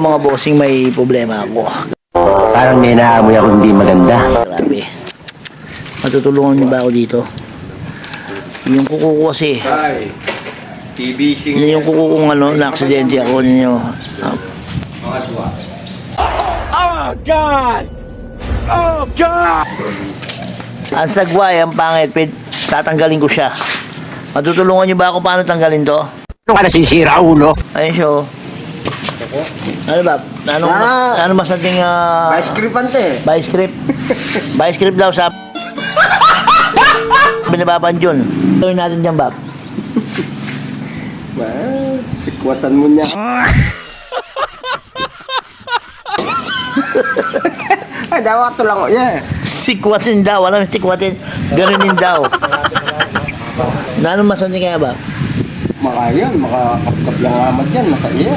Mga bossing, may problema ako. Parang may naamoy ako hindi maganda. Grabe. Matutulungan niyo ba ako dito? Yung kuko ko kasi. Yun yung kuko kong na-aksidente ako ninyo. Oh God! Oh God! Ang sagway, ang pangit. Tatanggalin ko siya. Matutulungan niyo ba ako paano tanggalin to? Ano ka nasisira, ulo? Ayun siya. Ano ba? Ano mas nating Bioscripante. Bioscript daw sa binababan yun. Gawin natin dyan, Bab. Sikwatan mo niya. Ay, dawa to lang o. Yeah. Sikwatin daw. Alam mo, sikwatin. Ganunin daw. Na ano mas natin kaya, Bab? Maka yun, makakapkap lang amat yan. Masaya.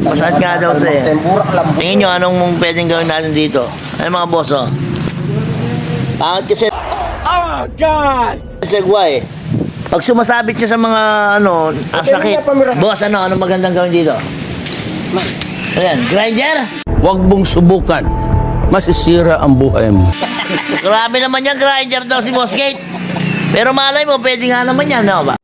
Masakit nga daw ito eh. Tempurak lang. Tingin nyo, anong pwedeng gawin natin dito? Ay mga boss, oh. Pangit kasi. Oh God! Segway. Pag sumasabit siya sa mga ang sakit. Boss, anong magandang gawin dito? Ayan, grinder? Huwag mong subukan. Masisira ang buhay mo. Grabe naman yan, grinder daw si Boss Kate. Pero malay mo, pwede nga naman yan, no ba?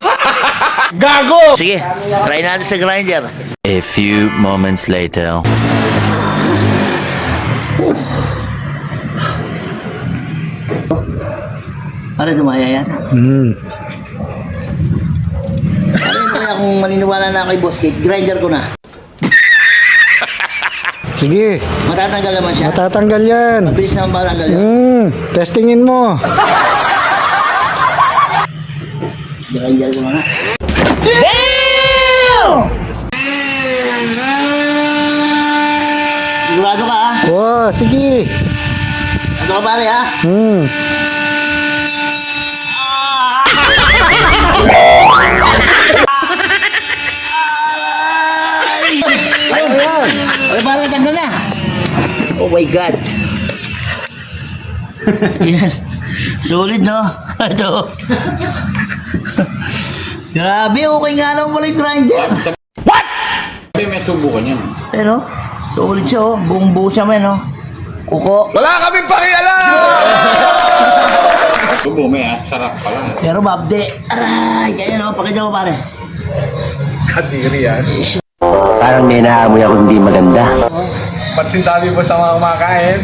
Gago! Sige, try natin sa grinder. A few moments later. Para dumaya yata. Ano kaya kung maniniwala na kay Boss Kate, grinder ko na. Sige, Matatanggal naman siya. matatanggal yan. Mabilis naman matanggal yun. Testingin mo. Grinder ko na. Sigurado ka, ha? Oh, sige. Ano ka pare, ha? Ay, parang tanggal na. Oh my God. Yan. Solid, no? Ito. Grabe, okay nga lang pala yung grinder. What? May subukan yan. Ano? Solid siya, oh. Buong buo siya, man, oh. Kuko. Wala kaming pakialam! Subo, may sarap pala. Pero babde. Aray, ganyan, oh. Pakita mo, pare. Kadiri yan. Parang may naamoy ako hindi maganda. Pansin tabi mo sa mga kumakain.